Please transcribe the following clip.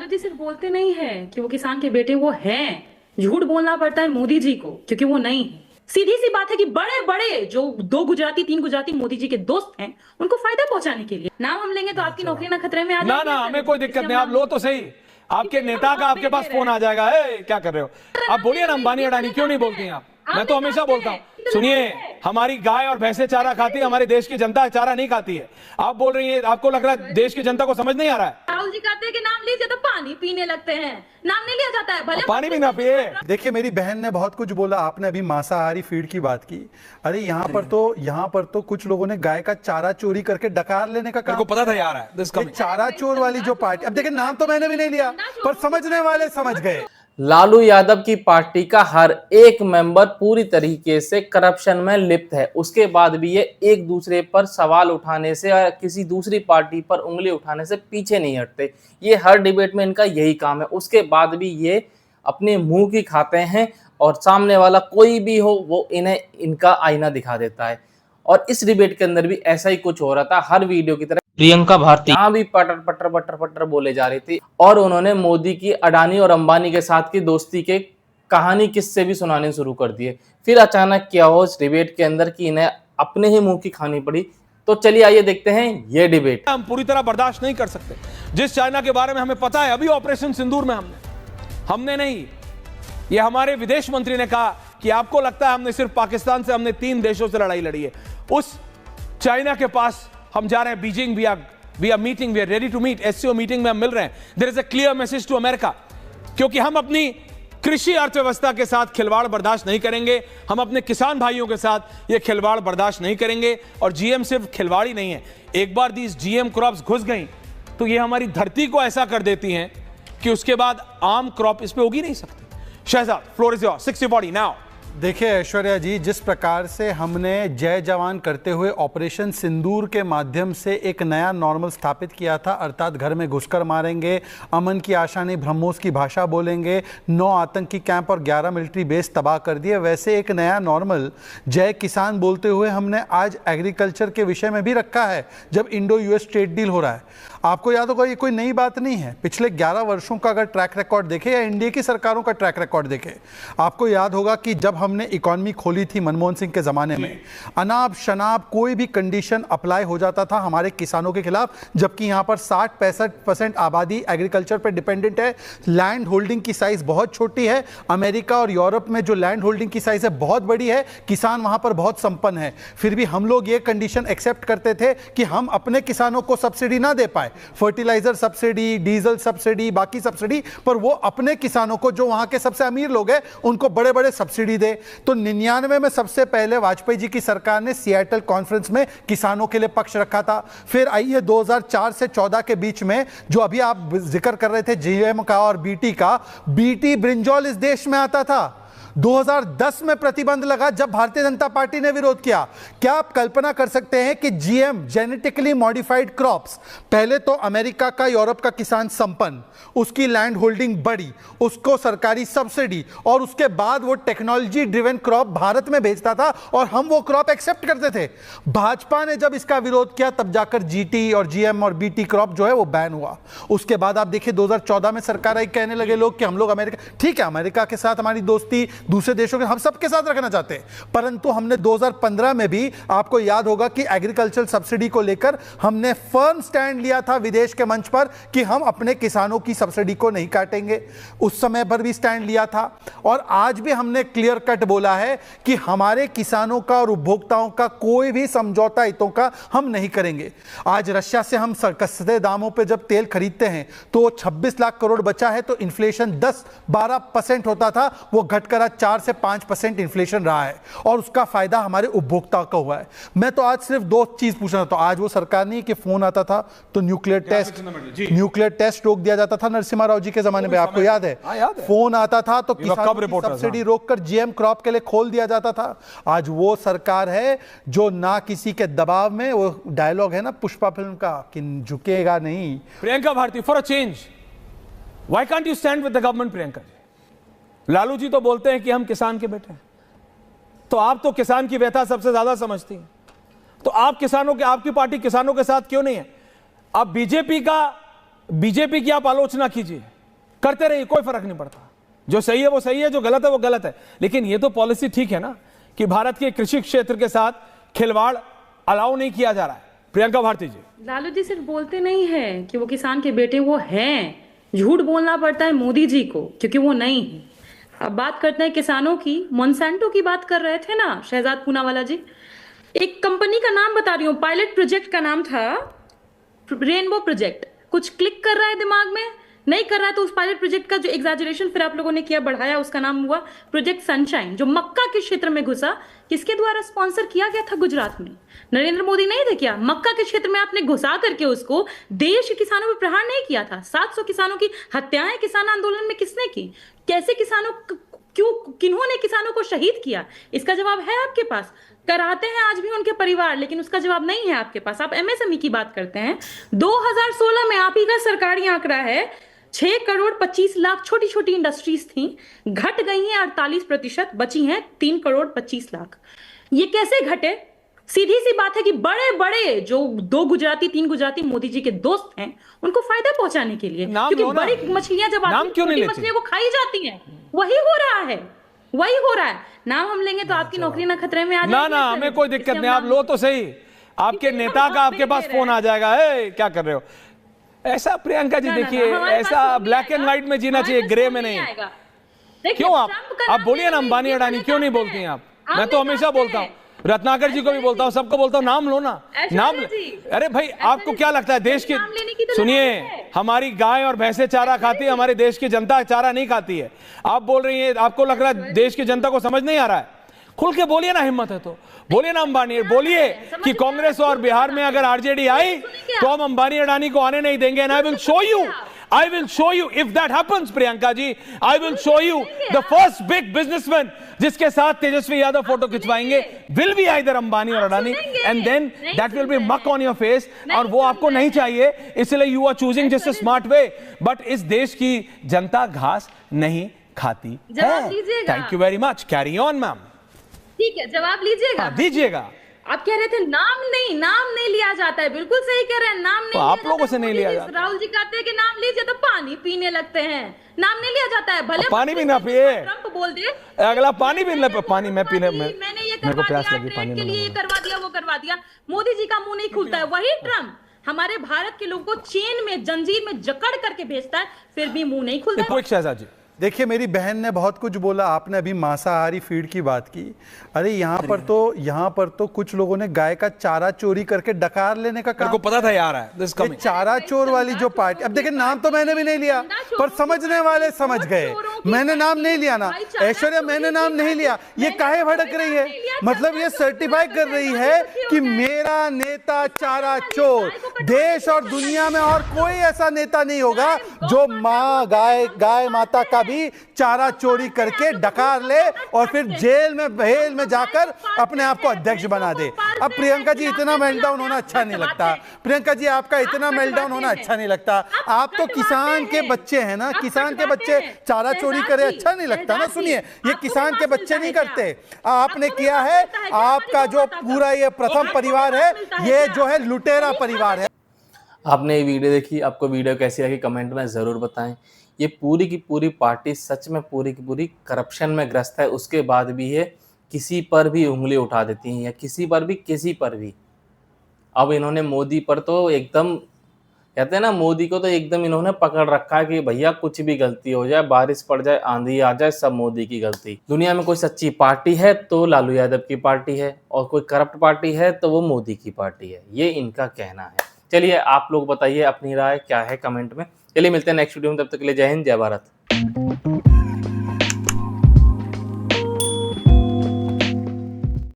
लालू जी सिर्फ बोलते नहीं है कि वो किसान के बेटे वो हैं, झूठ बोलना पड़ता है मोदी जी को क्योंकि वो नहीं है। सीधी सी बात है कि बड़े बड़े जो 2 गुजराती 3 गुजराती मोदी जी के दोस्त हैं उनको फायदा पहुंचाने के लिए नाम हम लेंगे तो आपकी नौकरी ना खतरे में आ ना जाएगी। ना, हमें कोई दिक्कत नहीं, आप लो तो सही। आपके नेता का आपके पास फोन आ जाएगा। क्या कर रहे हो आप? बोलिए ना, अंबानी अडानी क्यों नहीं बोलती हैं आप? मैं तो हमेशा बोलता हूं। सुनिए, हमारी गाय और भैंसे चारा खाती है, हमारे देश की जनता चारा नहीं खाती है। आप बोल रही है, आपको लग रहा है देश की जनता को समझ नहीं आ रहा है। राहुल जी कहते हैं कि नाम लीजिए तो पानी पीने लगते हैं, नाम नहीं लिया जाता है भले पानी भी ना पिए। देखिए, मेरी बहन ने बहुत कुछ बोला, आपने अभी मांसाहारी फीड की बात की। अरे यहाँ पर तो कुछ लोगों ने गाय का चारा चोरी करके डकार लेने का काम। को पता था यार है ये चारा चोर वाली जो पार्टी, अब देखिए नाम तो मैंने भी नहीं लिया, पर समझने वाले समझ गए। लालू यादव की पार्टी का हर एक मेंबर पूरी तरीके से करप्शन में लिप्त है। उसके बाद भी ये एक दूसरे पर सवाल उठाने से या किसी दूसरी पार्टी पर उंगली उठाने से पीछे नहीं हटते। ये हर डिबेट में इनका यही काम है। उसके बाद भी ये अपने मुंह की खाते हैं और सामने वाला कोई भी हो वो इन्हें इनका आईना दिखा देता है। और इस डिबेट के अंदर भी ऐसा ही कुछ हो रहा था। हर वीडियो की तरह प्रियंका भारती यहाँ भी पटर पटर पटर पटर बोले जा रही थी और उन्होंने मोदी की, अडानी और अंबानी के साथ की दोस्ती के कहानी किस्से भी सुनाने शुरू कर दिए। फिर अचानक क्या हो इस डिबेट के अंदर कि इन्हें अपने ही मुंह की खानी पड़ी। तो चलिए आइए देखते हैं ये डिबेट। हम पूरी तरह बर्दाश्त नहीं कर सकते। जिस चाइना के बारे में हमें पता है, अभी ऑपरेशन सिंदूर में हमने नहीं, ये हमारे विदेश मंत्री ने कहा कि आपको लगता है हमने सिर्फ पाकिस्तान से, हमने 3 देशों से लड़ाई लड़ी है। उस चाइना के पास हम जा रहे हैं, Beijing. We are meeting, we are ready to meet. SCO meeting में हम मिल रहे हैं। There is a clear message to America, क्योंकि हम अपनी कृषि अर्थव्यवस्था के साथ खिलवाड़ बर्दाश्त नहीं करेंगे। हम अपने किसान भाइयों के साथ ये खिलवाड़ बर्दाश्त नहीं करेंगे। और जीएम सिर्फ खिलवाड़ ही नहीं है, एक बार these जीएम क्रॉप्स घुस गई तो ये हमारी धरती को ऐसा कर देती हैं कि उसके बाद आम क्रॉप इस पे उगी नहीं सकती। Shehzad, floor is yours, 60-40 now. देखिए ऐश्वर्या जी, जिस प्रकार से हमने जय जवान करते हुए ऑपरेशन सिंदूर के माध्यम से एक नया नॉर्मल स्थापित किया था, अर्थात घर में घुसकर मारेंगे, अमन की आशा नहीं ब्रह्मोस की भाषा बोलेंगे, 9 आतंकी कैंप और 11 मिलिट्री बेस तबाह कर दिए, वैसे एक नया नॉर्मल जय किसान बोलते हुए हमने आज एग्रीकल्चर के विषय में भी रखा है। जब इंडो यूएस ट्रेड डील हो रहा है, आपको याद होगा ये कोई नई बात नहीं है। पिछले 11 वर्षों का अगर ट्रैक रिकॉर्ड देखें या इंडिया की सरकारों का ट्रैक रिकॉर्ड देखें, आपको याद होगा कि जब हमने इकोनॉमी खोली थी मनमोहन सिंह के ज़माने में, अनाप शनाप कोई भी कंडीशन अप्लाई हो जाता था हमारे किसानों के खिलाफ, जबकि यहाँ पर 60-65% आबादी एग्रीकल्चर पर डिपेंडेंट है। लैंड होल्डिंग की साइज़ बहुत छोटी है। अमेरिका और यूरोप में जो लैंड होल्डिंग की साइज़ है बहुत बड़ी है, किसान वहाँ पर बहुत संपन्न है। फिर भी हम लोग ये कंडीशन एक्सेप्ट करते थे कि हम अपने किसानों को सब्सिडी ना दे पाए, फर्टिलाइजर सब्सिडी, डीजल सब्सिडी, बाकी सब्सिडी, पर वो अपने किसानों को, जो वहां के सबसे अमीर लोग हैं, उनको बड़े बड़े सब्सिडी दे। तो 99 में सबसे पहले वाजपेयी जी की सरकार ने सियाटल कॉन्फ्रेंस में किसानों के लिए पक्ष रखा था। फिर आइए 2004 से 14 के बीच में, जो अभी आप जिक्र कर रहे थे जीएम का और बीटी का, बीटी ब्रिंजॉल इस देश में आता था। 2010 में प्रतिबंध लगा जब भारतीय जनता पार्टी ने विरोध किया। क्या आप कल्पना कर सकते हैं कि जीएम, जेनेटिकली मॉडिफाइड क्रॉप्स, पहले तो अमेरिका का, यूरोप का किसान संपन्न, उसकी लैंड होल्डिंग बड़ी, उसको सरकारी सब्सिडी, और उसके बाद वो टेक्नोलॉजी ड्रिवन क्रॉप भारत में भेजता था और हम वो क्रॉप एक्सेप्ट करते थे। भाजपा ने जब इसका विरोध किया तब जाकर जीटी और जीएम और बीटी क्रॉप जो है वो बैन हुआ। उसके बाद आप देखिए 2014 में सरकार आई, कहने लगे लोग कि हम लोग अमेरिका, ठीक है अमेरिका के साथ हमारी दोस्ती, दूसरे देशों के हम सबके साथ रखना चाहते हैं, परंतु हमने 2015 में भी, आपको याद होगा कि एग्रीकल्चर सब्सिडी को लेकर हमने फर्म स्टैंड लिया था विदेश के मंच पर कि हम अपने किसानों की सब्सिडी को नहीं काटेंगे। उस समय पर भी स्टैंड लिया था और आज भी हमने क्लियर कट बोला है कि हमारे किसानों का और उपभोक्ताओं का कोई भी समझौता हितों का हम नहीं करेंगे। आज रशिया से हम सस्ते दामों पे जब तेल खरीदते हैं तो 26 लाख करोड़ बचा है, तो इन्फ्लेशन 10-12% होता था, वो घटकर 4 से 5% इन्फ्लेशन रहा है और उसका फायदा हमारे उपभोक्ता को हुआ है। मैं तो आज सिर्फ 2 चीज पूछना था। आज वो सरकार नहीं कि फोन आता था तो न्यूक्लियर टेस्ट रोक दिया जाता था नरसिम्हा राव जी के जमाने में, आपको याद है? फोन आता था तो किसानों की सब्सिडी रोककर जीएम क्रॉप के लिए खोल दिया जाता था। आज वो सरकार है जो ना किसी के दबाव में, वो डायलॉग है ना पुष्पा फिल्म का कि झुकेगा नहीं। Priyanka Bharti, for a change, why can't you stand with the government? Priyanka, Lalu ji तो बोलते हैं कि हम किसान के बेटे हैं, तो आप तो किसान की व्यथा सबसे ज्यादा समझती हैं, तो आप किसानों के, आपकी पार्टी किसानों के साथ क्यों नहीं है? अब बीजेपी का बीजेपी की आप आलोचना कीजिए, करते रहिए, कोई फर्क नहीं पड़ता। जो सही है वो सही है, जो गलत है वो गलत है। लेकिन ये तो पॉलिसी ठीक है ना कि भारत के कृषि क्षेत्र के साथ खिलवाड़ अलाउ नहीं किया जा रहा है। प्रियंका भारती जी, लालू जी सिर्फ बोलते नहीं है कि वो किसान के बेटे वो हैं, झूठ बोलना पड़ता है मोदी जी को क्योंकि वो नहीं है। अब बात करते हैं किसानों की। मोन्सेंटो की बात कर रहे थे ना शहजाद पूनावाला जी, एक कंपनी का नाम बता रही हूँ, पायलट प्रोजेक्ट का नाम था रेनबो प्रोजेक्ट। कुछ क्लिक कर रहा है दिमाग में? नहीं कर रहा है तो उस पायलट प्रोजेक्ट का जो एग्जैजरेशन फिर आप लोगों ने किया, बढ़ाया, उसका नाम हुआ प्रोजेक्ट सनशाइन, जो मक्का के क्षेत्र में घुसा। किसके द्वारा स्पॉन्सर किया गया था? गुजरात में नरेंद्र मोदी नहीं थे क्या? मक्का के क्षेत्र में आपने घुसा करके उसको देश के किसानों पर प्रहार नहीं किया था? 700 किसानों की हत्याएं किसान आंदोलन में किसने की? कैसे किसानों क्यों, किन्होंने किसानों को शहीद किया? इसका जवाब है आपके पास? कराते हैं आज भी उनके परिवार, लेकिन उसका जवाब नहीं है आपके पास। आप एमएसएमई की बात करते हैं। 2016 में आप ही का सरकारी आंकड़ा है 6 करोड़ 25 लाख छोटी छोटी इंडस्ट्रीज थी, घट गई हैं 48%, बची हैं 3 करोड़ 25 लाख। ये कैसे घटे? सीधी सी बात है कि बड़े बड़े जो 2 गुजराती 3 गुजराती मोदी जी के दोस्त हैं, उनको फायदा पहुंचाने के लिए, क्योंकि बड़ी मछलियां जब छोटी मछलियों को खाई जाती हैं, वही हो रहा है, वही हो रहा है। नाम हम लेंगे तो आपकी नौकरी ना खतरे में आ जाएगी। ना हमें कोई दिक्कत नहीं, आप लो तो सही, आपके नेता का आपके पास फोन आ जाएगा। क्या कर रहे हो? ऐसा प्रियंका जी देखिए, ऐसा ब्लैक एंड व्हाइट में जीना चाहिए, ग्रे में नहीं। क्यों आप बोलिए ना, अंबानी अडानी क्यों नहीं बोलती हैं आप? मैं तो हमेशा बोलता हूँ, रत्नाकर जी को भी बोलता हूँ, सबको बोलता हूँ, नाम लो ना, नाम। अरे भाई आपको क्या लगता है देश की, सुनिए, हमारी गाय और भैंसे चारा खाती है, हमारे देश की जनता चारा नहीं खाती है। आप बोल रही हैं आपको लग रहा है देश की जनता को समझ नहीं आ रहा है। खुल के बोलिए ना, हिम्मत है तो बोलिए ना। अंबानी बोलिए कि कांग्रेस और बिहार में अगर आरजेडी आई तो हम अंबानी अडानी को आने नहीं देंगे। And I will show you if that happens, Priyanka ji, I will show you the first big businessman जिसके साथ तेजस्वी यादव फोटो खिंचवाएंगे will be either अंबानी और Adani, and then that will be muck on your face, और वो आपको नहीं चाहिए, इसलिए you are choosing just a smart way, but इस देश की जनता घास नहीं खाती है। Thank you very much, carry on ma'am. ठीक है, जवाब लीजिएगा। दीजिएगा। आप कह रहे थे नाम नहीं लिया जाता है, बिल्कुल सही कह रहे हैं, नाम नहीं। आप लोगों से नहीं लिया जाता। राहुल जी कहते हैं कि नाम लीजिए तो पानी पीने लगते हैं, नाम नहीं लिया जाता है। भले पानी भी ना पिए, ट्रंप बोल दे अगला पानी भी ना, पानी मैं पीने में, मैंने ये करवा दिया, ट्रेड के लिए ये करवा दिया, वो करवा दिया। मोदी जी का मुंह नहीं खुलता है। वही ट्रंप हमारे भारत के लोगों को चेन में, जंजीर में जकड़ करके भेजता है, फिर भी मुंह नहीं खुलता है। शहजाद जी देखिए, मेरी बहन ने बहुत कुछ बोला, आपने अभी मांसाहारी फीड की बात की। अरे यहाँ पर तो कुछ लोगों ने गाय का चारा चोरी करके डकार लेने का काम। को पता था यार है ये चारा चोर वाली जो पार्टी, अब देखिए नाम तो मैंने भी नहीं लिया, पर समझने वाले समझ गए। मैंने नाम नहीं लिया ना, ऐश्वर्या मैंने नाम नहीं लिया। ये काहे भड़क रही है? मतलब ये सर्टिफाई कर रही है कि मेरा नेता चारा चोर। देश और दुनिया में और कोई ऐसा नेता नहीं होगा जो माँ गाय माता का भी चारा चोरी करके डकार ले और फिर जेल में जाकर अपने आप को अध्यक्ष बना दे। अब प्रियंका जी इतना मेल्टडाउन होना अच्छा नहीं लगता। प्रियंका जी आपका इतना मेल्टडाउन होना अच्छा नहीं लगता। आप तो किसान के बच्चे हैं ना, किसान के बच्चे चारा चोरी करे अच्छा नहीं लगता ना। सुनिए, ये किसान के बच्चे नहीं करते, आपने किया है। आपका जो पूरा ये प्रथम परिवार है, ये जो है लुटेरा परिवार है। आपने ये वीडियो देखी, आपको वीडियो कैसी लगी कमेंट में ज़रूर बताएं। ये पूरी की पूरी पार्टी सच में पूरी की पूरी करप्शन में ग्रस्त है। उसके बाद भी ये किसी पर भी उंगली उठा देती हैं, या किसी पर भी। अब इन्होंने मोदी पर तो एकदम, कहते हैं ना, मोदी को तो एकदम इन्होंने पकड़ रखा है कि भैया कुछ भी गलती हो जाए, बारिश पड़ जाए, आंधी आ जाए, सब मोदी की गलती। दुनिया में कोई सच्ची पार्टी है तो लालू यादव की पार्टी है, और कोई करप्ट पार्टी है तो वो मोदी की पार्टी है। ये इनका कहना है। चलिए आप लोग बताइए अपनी राय क्या है कमेंट में। चलिए मिलते हैं नेक्स्ट वीडियो में, तब तक के लिए जय हिंद, जय भारत।